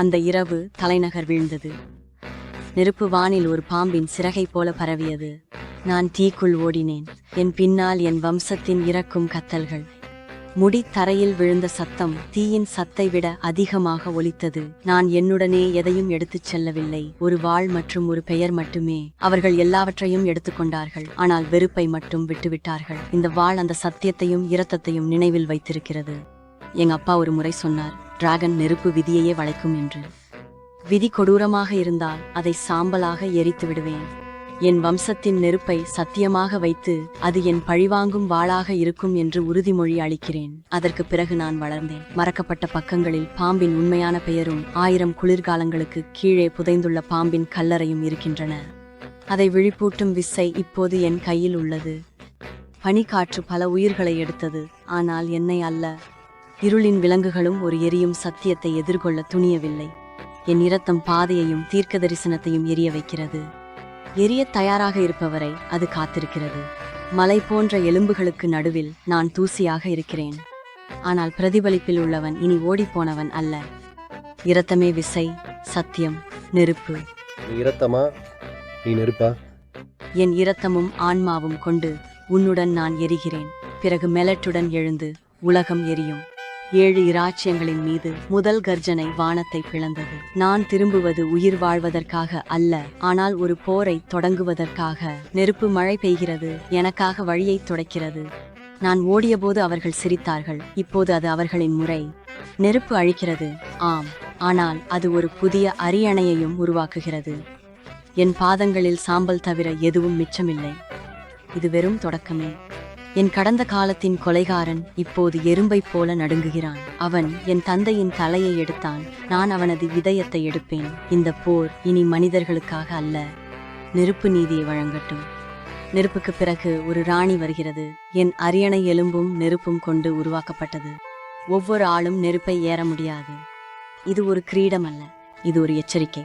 அந்த இரவு தலைநகர் வீழ்ந்தது. நெருப்பு வானில் ஒரு பாம்பின் சிறகை போல பரவியது. நான் தீக்குள் ஓடினேன். என் பின்னால் என் வம்சத்தின் இறக்கும் கத்தல்கள். முடி தரையில் விழுந்த சத்தம் தீயின் சத்தை விட அதிகமாக ஒலித்தது. நான் என்னுடனே எதையும் எடுத்துச் செல்லவில்லை, ஒரு வாள் மற்றும் ஒரு பெயர் மட்டுமே. அவர்கள் எல்லாவற்றையும் எடுத்துக்கொண்டார்கள், ஆனால் வெறுப்பை மட்டும் விட்டுவிட்டார்கள். இந்த வாள் அந்த சத்தியத்தையும் இரத்தத்தையும் நினைவில் வைத்திருக்கிறது. எங்க அப்பா ஒரு முறை சொன்னார், டிராகன் நெருப்பு விதியையே வளைக்கும் என்று. விதி கொடூரமாக இருந்தால் அதை சாம்பலாக எரித்து விடுவேன். என் வம்சத்தின் நெருப்பை சத்தியமாக வைத்து அது என் பழிவாங்கும் வாளாக இருக்கும் என்று உறுதிமொழி அளிக்கிறேன். அதற்கு பிறகு நான் வளர்ந்தேன். மறக்கப்பட்ட பக்கங்களில் பாம்பின் உண்மையான பெயரும் 1000 குளிர்காலங்களுக்கு கீழே புதைந்துள்ள பாம்பின் கல்லறையும் இருக்கின்றன. அதை விழிப்பூட்டும் விசை இப்போது என் கையில் உள்ளது. பனிக்காற்று பல உயிர்களை எடுத்தது, ஆனால் என்னை அல்ல. இருளின் விலங்குகளும் ஒரு எரியும் சத்தியத்தை எதிர்கொள்ள துணியவில்லை. என் இரத்தம் பாதையையும் தீர்க்க தரிசனத்தையும் எரிய வைக்கிறது. எரிய தயாராக இருப்பவரை அது காத்திருக்கிறது. மலை போன்ற எலும்புகளுக்கு நடுவில் நான் தூசியாக இருக்கிறேன், ஆனால் பிரதிபலிப்பில் உள்ளவன் இனி ஓடிப்போனவன் அல்ல. இரத்தமே விசை, சத்தியம், நெருப்பு. இரத்தமா, நீ நெருப்பா? என் இரத்தமும் ஆன்மாவும் கொண்டு உன்னுடன் நான் எரிகிறேன். பிறகு மெலட்டுடன் எழுந்து உலகம் எரியும். 7 இராச்சியங்களின் மீது முதல் கர்ஜனை வானத்தை பிளந்தது. நான் திரும்புவது உயிர் வாழ்வதற்காக அல்ல, ஆனால் ஒரு போரை தொடங்குவதற்காக. நெருப்பு மழை பெய்கிறது, எனக்காக வழியை துடைக்கிறது. நான் ஓடியபோது அவர்கள் சிரித்தார்கள். இப்போது அது அவர்களின் முறை. நெருப்பு அழிக்கிறது, ஆம், ஆனால் அது ஒரு புதிய அரியணையையும் உருவாக்குகிறது. என் பாதங்களில் சாம்பல் தவிர எதுவும் மிச்சமில்லை. இது வெறும் தொடக்கமே. என் கடந்த காலத்தின் கொலைகாரன் இப்போது எறும்பைப் போல நடுங்குகிறான். அவன் என் தந்தையின் தலையை எடுத்தான், நான் அவனது இதயத்தை எடுப்பேன். இந்த போர் இனி மனிதர்களுக்காக அல்ல, நெருப்பு நீதியை வழங்கட்டும். நெருப்புக்கு பிறகு ஒரு ராணி வருகிறது. என் அரியணை எலும்பும் நெருப்பும் கொண்டு உருவாக்கப்பட்டது. ஒவ்வொரு ஆளும் நெருப்பை ஏற முடியாது. இது ஒரு கிரீடம் அல்ல, இது ஒரு எச்சரிக்கை.